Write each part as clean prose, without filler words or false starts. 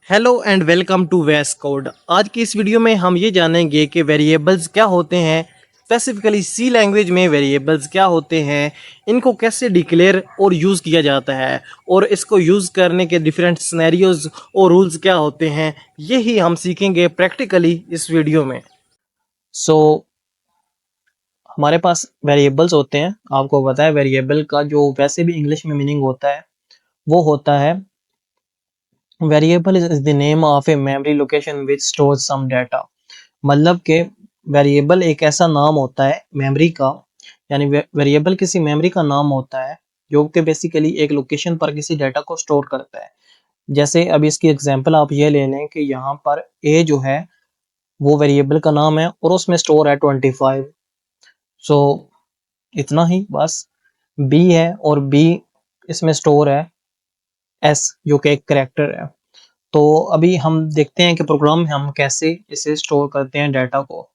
Hello and welcome to वेस code. आज की इस वीडियो में हम ये जानेंगे कि वेरिएबल्स क्या होते हैं, स्पेसिफिकली सी लैंग्वेज में वेरिएबल्स क्या होते हैं, इनको कैसे डिक्लेयर और यूज़ किया जाता है और इसको यूज़ करने के डिफरेंट सिनेरियोज और रूल्स क्या होते हैं, यही हम सीखेंगे प्रैक्टिकली इस वीडियो में। सो हमारे पास वेरिएबल्स होते हैं। आपको पता है वेरिएबल का जो वैसे भी इंग्लिश में मीनिंग होता है वो होता है variable is the name of a memory location which stores some data. मतलब कि वेरिएबल एक ऐसा नाम होता है मेमोरी का, यानी वेरिएबल किसी मेमोरी का नाम होता है जो कि बेसिकली एक लोकेशन पर किसी डाटा को स्टोर करता है। जैसे अभी इसकी एग्जांपल आप ये ले लें कि यहाँ पर ए जो है वो वेरिएबल का नाम है और उसमें स्टोर है 25। सो इतना ही बस। बी है और बी इसमें स्टोर है एस जो कि एक करेक्टर है। तो अभी हम देखते हैं कि प्रोग्राम में हम कैसे इसे स्टोर करते हैं डाटा को।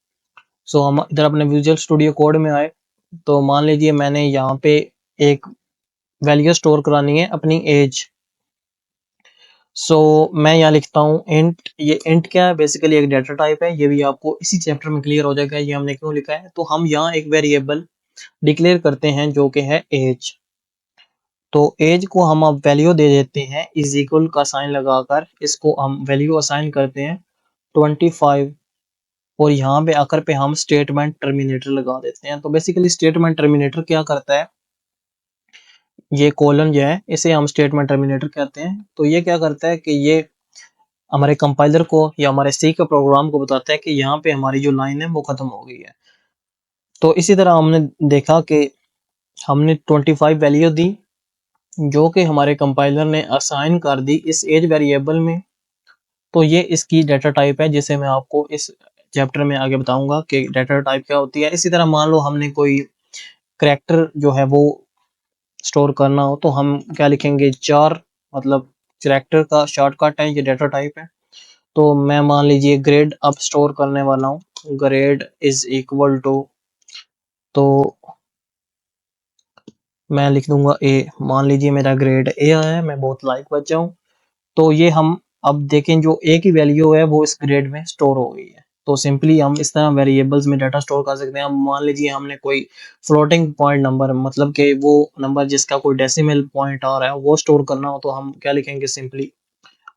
सो हम इधर अपने विजुअल स्टूडियो कोड में आए। तो मान लीजिए मैंने यहाँ पे एक वैल्यू स्टोर करानी है अपनी एज। सो मैं यहाँ लिखता हूँ इंट। ये इंट क्या है? बेसिकली एक डाटा टाइप है। ये भी आपको इसी चैप्टर में क्लियर हो जाएगा ये हमने क्यों लिखा है। तो हम यहाँ एक वेरिएबल डिक्लेयर करते हैं जो कि है एज। तो एज को हम अब वैल्यू दे देते हैं इज इक्वल का साइन लगाकर। इसको हम वैल्यू असाइन करते हैं 25 और यहाँ पे आकर पे हम स्टेटमेंट टर्मिनेटर लगा देते हैं। तो बेसिकली स्टेटमेंट टर्मिनेटर क्या करता है, ये कॉलन जो है इसे हम स्टेटमेंट टर्मिनेटर कहते हैं। तो ये क्या करता है कि ये हमारे कंपाइलर को या हमारे सी के प्रोग्राम को बताता है कि यहाँ पे हमारी जो लाइन है वो खत्म हो गई है। तो इसी तरह हमने देखा कि हमने 25 वैल्यू दी जो कि हमारे कंपाइलर ने असाइन कर दी इस एज वेरिएबल में। तो ये इसकी डाटा टाइप है जिसे मैं आपको इस चैप्टर में आगे बताऊंगा कि डाटा टाइप क्या होती है। इसी तरह मान लो हमने कोई करैक्टर जो है वो स्टोर करना हो तो हम क्या लिखेंगे, चार, मतलब करैक्टर का शॉर्टकट है, ये डाटा टाइप है। तो मैं मान लीजिए ग्रेड अब स्टोर करने वाला हूँ। ग्रेड इज इक्वल टू, तो मैं लिख दूंगा ए। मान लीजिए मेरा ग्रेड ए आया है, मैं बहुत लाइक बच्चा हूँ। तो ये हम अब देखें जो ए की वैल्यू है वो इस ग्रेड में स्टोर हो गई है। तो सिंपली हम इस तरह वेरिएबल्स में डाटा स्टोर कर सकते हैं। हम मान लीजिए हमने कोई फ्लोटिंग पॉइंट नंबर, मतलब कि वो नंबर जिसका कोई डेसिमल पॉइंट आ रहा है वो स्टोर करना हो तो हम क्या लिखेंगे, सिंपली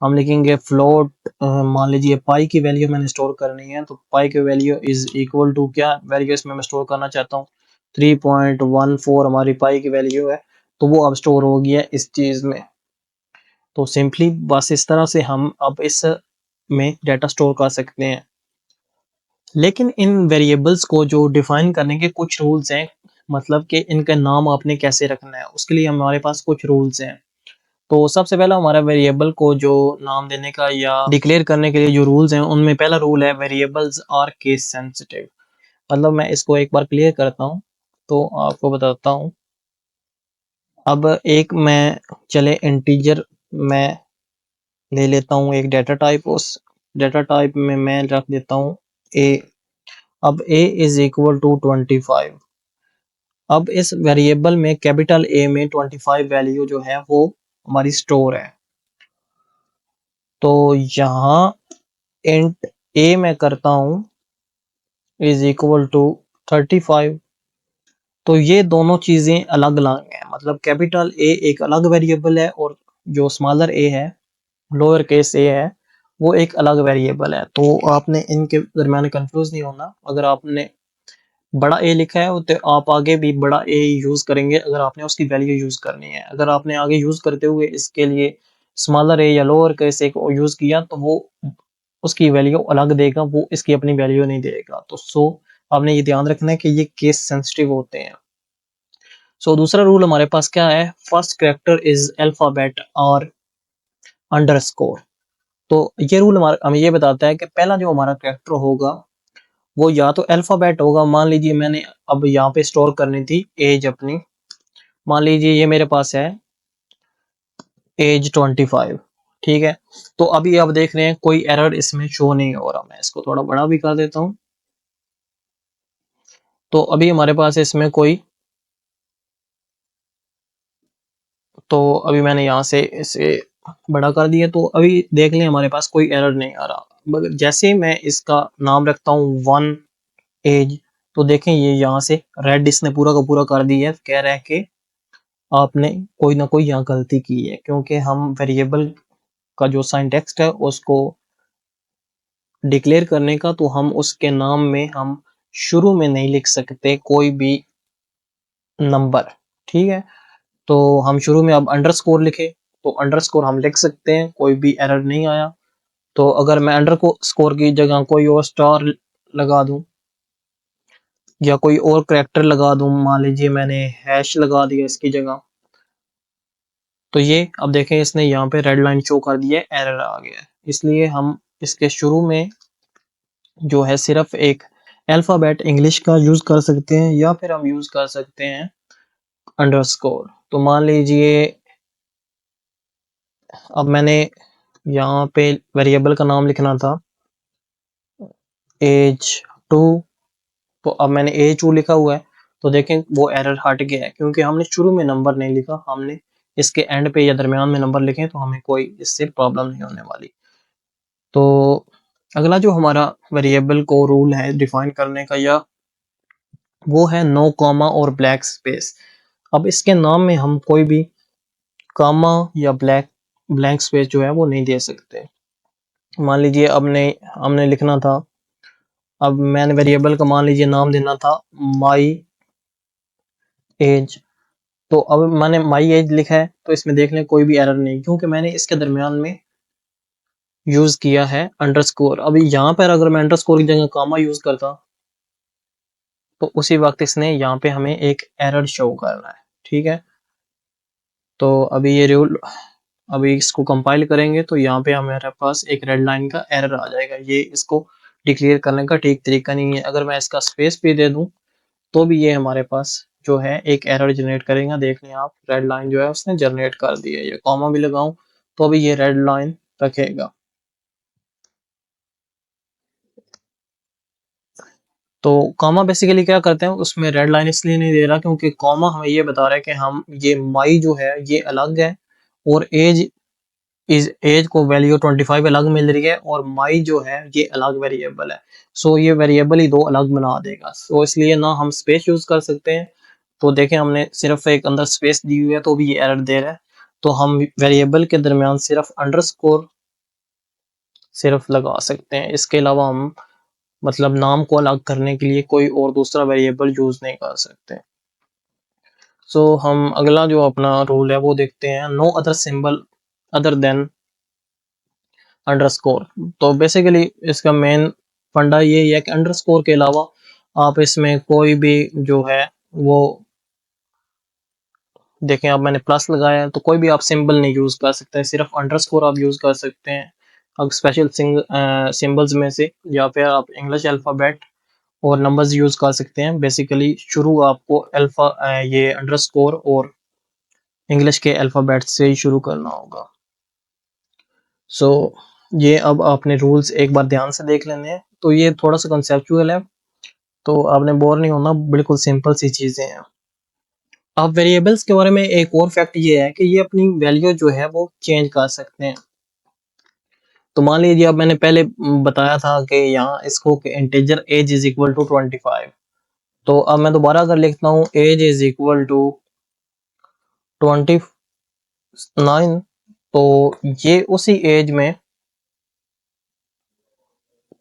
हम लिखेंगे फ्लोट। मान लीजिए पाई की वैल्यू मैंने स्टोर करनी है तो पाई की वैल्यू इज इक्वल टू क्या वैल्यू इसमें मैं स्टोर करना चाहता हूँ, 3.14 हमारी पाई की वैल्यू है। तो वो अब स्टोर हो गया इस चीज में। तो सिंपली बस इस तरह से हम अब इस में डाटा स्टोर कर सकते हैं। लेकिन इन वेरिएबल्स को जो डिफाइन करने के कुछ रूल्स हैं, मतलब कि इनका नाम आपने कैसे रखना है उसके लिए हमारे पास कुछ रूल्स हैं। तो सबसे पहला हमारा वेरिएबल को जो नाम देने का या डिक्लेयर करने के लिए जो रूल्स हैं उनमें पहला रूल है वेरिएबल्स आर केस सेंसिटिव। मतलब मैं इसको एक बार क्लियर करता हूँ तो आपको बताता हूँ। अब एक मैं चले इंटीजर मैं ले लेता हूँ एक डाटा टाइप। उस डाटा टाइप में मैं रख देता हूँ ए। अब ए इज इक्वल टू 25। अब इस वेरिएबल में कैपिटल ए में 25 वैल्यू जो है वो हमारी स्टोर है। तो यहाँ इंट ए में करता हूँ इज इक्वल टू 35। तो ये दोनों चीजें अलग अलग हैं, मतलब कैपिटल ए एक अलग वेरिएबल है और जो स्मॉलर ए है, लोअर केस ए है, वो एक अलग वेरिएबल है। तो आपने इनके दरमियान कंफ्यूज नहीं होना। अगर आपने बड़ा ए लिखा है तो आप आगे भी बड़ा ए यूज करेंगे अगर आपने उसकी वैल्यू यूज करनी है। अगर आपने आगे यूज करते हुए इसके लिए स्मॉलर ए या लोअर केस ए को यूज किया तो वो उसकी वैल्यू अलग देगा, वो इसकी अपनी वैल्यू नहीं देगा। तो आपने ये ध्यान रखना है कि ये केस सेंसिटिव होते हैं। दूसरा रूल हमारे पास क्या है, फर्स्ट कैरेक्टर इज अल्फाबेट और अंडरस्कोर। तो ये रूल हमें ये बताता है कि पहला जो हमारा कैरेक्टर होगा वो या तो अल्फाबेट होगा। मान लीजिए मैंने अब यहाँ पे स्टोर करनी थी एज अपनी। मान लीजिए ये मेरे पास है एज 25, ठीक है। तो अभी आप देख रहे हैं कोई एरर इसमें शो नहीं हो रहा। मैं इसको थोड़ा बड़ा भी कर देता हूँ। तो अभी हमारे पास इसमें कोई, तो अभी मैंने यहाँ से इसे बड़ा कर दिया, तो अभी देख लें हमारे पास कोई एरर नहीं आ रहा। मगर जैसे ही मैं इसका नाम रखता हूँ वन एज, तो देखें ये यहाँ से रेड इसने पूरा का पूरा कर दिया है, कह रहा है कि आपने कोई ना कोई यहाँ गलती की है, क्योंकि हम वेरिएबल का जो सिंटैक्स है उसको डिक्लेयर करने का, तो हम उसके नाम में हम शुरू में नहीं लिख सकते कोई भी नंबर, ठीक है। तो हम शुरू में अब अंडरस्कोर लिखे, तो अंडरस्कोर हम लिख सकते हैं, कोई भी एरर नहीं आया। तो अगर मैं अंडरस्कोर की जगह कोई और स्टार लगा दूं या कोई और कैरेक्टर लगा दूं, मान लीजिए मैंने हैश लगा दिया इसकी जगह, तो ये अब देखें इसने यहाँ पे रेड लाइन शो कर दिया है, एरर आ गया है। इसलिए हम इसके शुरू में जो है सिर्फ एक अल्फाबेट इंग्लिश का यूज कर सकते हैं, या फिर हम यूज कर सकते हैं अंडरस्कोर। तो मान लीजिए अब मैंने यहाँ पे वेरिएबल का नाम लिखना था एज 2, तो अब मैंने एज 2 लिखा हुआ है, तो देखें वो एरर हट गया है, क्योंकि हमने शुरू में नंबर नहीं लिखा, हमने इसके एंड पे या दरमियान में नंबर लिखे, तो हमें कोई इससे प्रॉब्लम नहीं होने वाली। तो अगला जो हमारा वेरिएबल को रूल है डिफाइन करने का, या वो है नो कॉमा और ब्लैक स्पेस। अब इसके नाम में हम कोई भी कॉमा या ब्लैंक स्पेस जो है वो नहीं दे सकते। मान लीजिए हमने लिखना था, अब मैंने वेरिएबल का मान लीजिए नाम देना था माई एज, तो अब मैंने माई एज लिखा है, तो इसमें देख लें कोई भी एरर नहीं, क्योंकि मैंने इसके दरमियान में यूज किया है अंडरस्कोर। अभी यहाँ पर अगर मैं अंडरस्कोर की जगह कॉमा यूज करता, तो उसी वक्त इसने यहाँ पे हमें एक एरर शो करना है, ठीक है। तो अभी ये रूल, अभी इसको कंपाइल करेंगे तो यहाँ पे हमारे पास एक रेड लाइन का एरर आ जाएगा। ये इसको डिक्लेयर करने का ठीक तरीका नहीं है। अगर मैं इसका स्पेस भी दे दूं, तो भी ये हमारे पास जो है एक एरर जनरेट करेगा। देख लें आप, रेड लाइन जो है उसने जनरेट कर दी है। ये कॉमा भी लगाऊं तो भी ये रेड लाइन रखेगा। तो कॉमा बेसिकली क्या करते हैं, उसमें रेड लाइन इसलिए नहीं दे रहा क्योंकि कॉमा हमें ये बता रहा है कि हम ये माई जो है ये अलग है, और एज इस एज को वैल्यू 25 अलग मिल रही है, और माई जो है ये अलग वेरिएबल है। सो ये वेरिएबल ही दो अलग बना देगा। सो इसलिए ना हम स्पेस यूज कर सकते हैं। तो देखें हमने सिर्फ एक अंदर स्पेस दी हुई है तो भी ये एरर दे रहा है। तो हम वेरिएबल के दरमियान सिर्फ अंडरस्कोर सिर्फ लगा सकते हैं। इसके अलावा हम मतलब नाम को अलग करने के लिए कोई और दूसरा वेरिएबल यूज नहीं कर सकते। सो हम अगला जो अपना रूल है वो देखते हैं, no other symbol other than underscore. तो बेसिकली इसका मेन फंडा ये है कि अंडरस्कोर के अलावा आप इसमें कोई भी जो है वो देखें, अब मैंने प्लस लगाया है तो कोई भी आप सिंबल नहीं यूज कर सकते, सिर्फ अंडरस्कोर आप यूज कर सकते हैं। अब स्पेशल सिंबल्स में से, या फिर आप इंग्लिश अल्फ़ाबेट और नंबर्स यूज कर सकते हैं। बेसिकली शुरू आपको ये अंडरस्कोर और इंग्लिश के अल्फ़ाबेट से ही शुरू करना होगा। सो ये अब आपने रूल्स एक बार ध्यान से देख लेने हैं। तो ये थोड़ा सा कंसेप्चुअल है, तो आपने बोर नहीं होना, बिल्कुल सिंपल सी चीजें हैं। अब वेरिएबल्स के बारे में एक और फैक्ट ये है कि ये अपनी वैल्यू जो है वो चेंज कर सकते हैं। तो मान लीजिए अब मैंने पहले बताया था कि यहाँ इसको integer age is equal to 25। तो अब मैं दोबारा अगर लिखता हूँ एज इज इक्वल टू 29, तो ये उसी एज में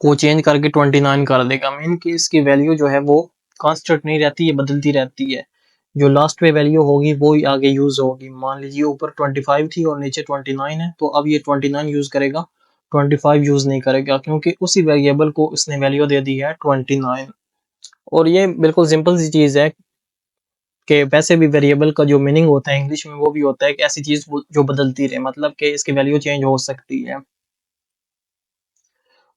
को चेंज करके 29 कर देगा। मीन कि इसकी वैल्यू जो है वो कांस्टेंट नहीं रहती, ये बदलती रहती है। जो लास्ट पे वैल्यू होगी वो ही आगे यूज होगी। मान लीजिए ऊपर 25 थी और नीचे 29 है, तो अब ये 29 यूज करेगा, 25 यूज नहीं करेगा, क्योंकि उसी वेरिएबल को इसने वैल्यू दे दी है 29। और ये बिल्कुल सिंपल सी चीज है कि वैसे भी वेरिएबल का जो मीनिंग होता है इंग्लिश में वो भी होता है कि ऐसी चीज जो बदलती रहे, मतलब कि इसकी वैल्यू चेंज हो सकती है।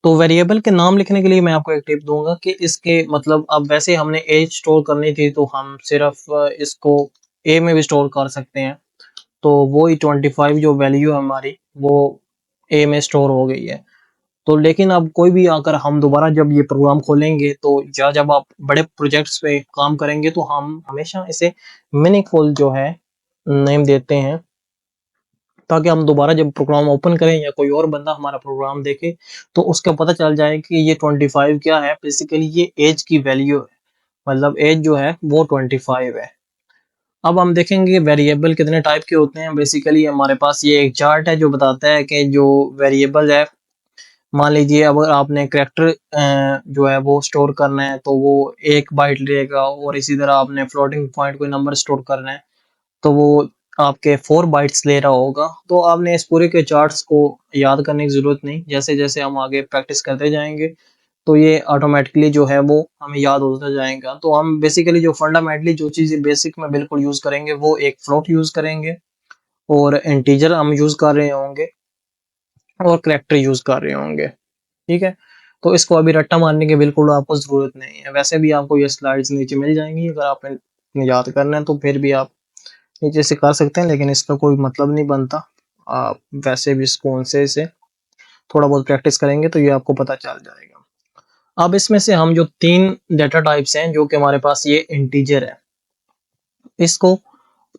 तो वेरिएबल के नाम लिखने के लिए मैं आपको एक टिप दूंगा कि इसके मतलब, अब वैसे हमने एज स्टोर करनी थी तो हम सिर्फ इसको ए में भी स्टोर कर सकते हैं। तो वो ही 25 जो वैल्यू है हमारी वो ए में स्टोर हो गई है। तो लेकिन अब कोई भी आकर हम दोबारा जब ये प्रोग्राम खोलेंगे, तो या जब आप बड़े प्रोजेक्ट्स पे काम करेंगे, तो हम हमेशा इसे मीनिंगफुल जो है नेम देते हैं। ताकि हम दोबारा जब प्रोग्राम ओपन करें या कोई और बंदा हमारा प्रोग्राम देखे तो उसको पता चल जाए कि ये 25 क्या है। बेसिकली ये एज की वैल्यू है, मतलब एज जो है वो 25 है। अब हम देखेंगे वेरिएबल कितने टाइप के होते हैं। बेसिकली हमारे पास ये एक चार्ट है जो बताता है कि जो वेरिएबल है, मान लीजिए अगर आपने कैरेक्टर जो है वो स्टोर करना है तो वो 1 बाइट लेगा, और इसी तरह आपने फ्लोटिंग पॉइंट कोई नंबर स्टोर करना है तो वो आपके 4 बाइट्स ले रहा होगा। तो आपने इस पूरे के चार्ट्स को याद करने की ज़रूरत नहीं, जैसे-जैसे हम आगे प्रैक्टिस करते जाएँगे तो ये ऑटोमेटिकली जो है वो हमें याद होता जाएगा। तो हम बेसिकली जो फंडामेंटली जो चीज़ें बेसिक में बिल्कुल यूज़ करेंगे वो एक फ्लोट यूज़ करेंगे, और इंटीजर हम यूज़ कर रहे होंगे, और कैरेक्टर यूज़ कर रहे होंगे। ठीक है? तो इसको अभी रट्टा मारने की बिल्कुल आपको ज़रूरत नहीं है। वैसे भी आपको ये स्लाइड्स नीचे मिल जाएँगी, अगर आपने याद करना है तो फिर भी आप नीचे से कर सकते हैं, लेकिन इसका कोई मतलब नहीं बनता। आप वैसे भी इसको से थोड़ा बहुत प्रैक्टिस करेंगे तो ये आपको पता चल जाएगा। अब इसमें से हम जो 3 डेटा टाइप्स हैं जो कि हमारे पास ये इंटीजर है, इसको,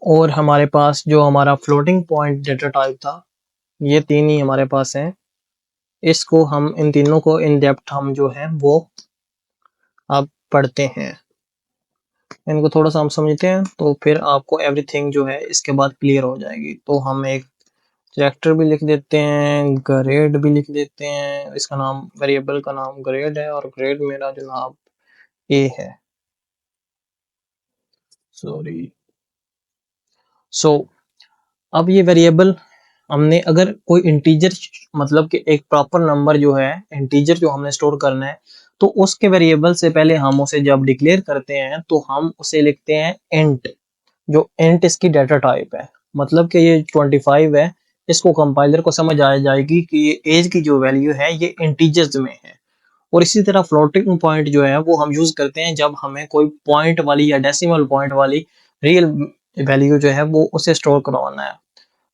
और हमारे पास जो हमारा फ्लोटिंग पॉइंट डेटा टाइप था, ये 3 ही हमारे पास हैं। इसको हम इन तीनों को इन डेप्थ हम जो है वो अब पढ़ते हैं। इनको थोड़ा-सा हम समझते हैं तो फिर आपको एवरीथिंग जो है इसके बाद क्लियर हो जाएगी। तो हम एक कैरेक्टर भी लिख देते हैं, ग्रेड भी लिख देते हैं। इसका नाम, वेरिएबल का नाम ग्रेड है, और ग्रेड मेरा जनाब ए है। सॉरी। सो अब ये वेरिएबल हमने अगर कोई इंटीजर, मतलब कि एक प्रॉपर नंबर जो है इंटीजर जो हमने स्टोर करना है, तो उसके वेरिएबल से पहले हम उसे जब डिक्लेयर करते हैं तो हम उसे लिखते हैं इंट। जो इंट इसकी डाटा टाइप है, मतलब कि ये 25 है। इसको कंपाइलर को समझ आ जाएगी कि ये एज की जो वैल्यू है ये इंटीजर्स में है। और इसी तरह फ्लोटिंग पॉइंट जो है वो हम यूज करते हैं जब हमें कोई पॉइंट वाली या डेसिमल पॉइंट वाली रियल वैल्यू जो है वो उसे स्टोर करवाना है।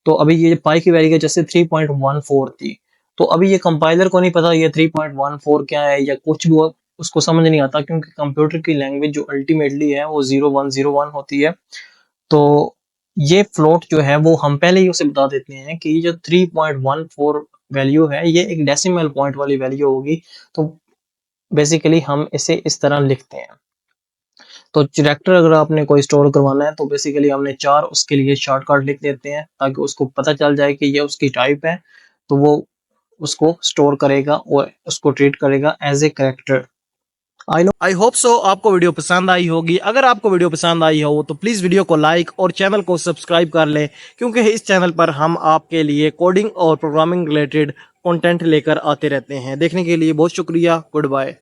तो अभी ये पाई की वैल्यू जैसे 3.14 थी, तो अभी ये कंपाइलर को नहीं पता ये 3.14 क्या है या कुछ भी उसको समझ नहीं आता, क्योंकि कंप्यूटर की लैंग्वेज जो अल्टीमेटली है वो 0101 होती है। तो ये फ्लोट जो है वो हम पहले ही उसे बता देते हैं कि ये जो 3.14 वैल्यू है ये एक डेसिमल पॉइंट वाली वैल्यू होगी। तो बेसिकली हम इसे इस तरह लिखते हैं। तो कैरेक्टर अगर आपने कोई स्टोर करवाना है तो बेसिकली हमने 4 उसके लिए शॉर्टकट लिख देते हैं ताकि उसको पता चल जाए कि ये उसकी टाइप है, तो वो उसको स्टोर करेगा और उसको ट्रीट करेगा as a character. I hope so आपको वीडियो पसंद आई होगी। अगर आपको वीडियो पसंद आई हो तो प्लीज़ वीडियो को लाइक और चैनल को सब्सक्राइब कर लें, क्योंकि इस चैनल पर हम आपके लिए कोडिंग और प्रोग्रामिंग रिलेटेड कंटेंट लेकर आते रहते हैं। देखने के लिए बहुत शुक्रिया। Good bye.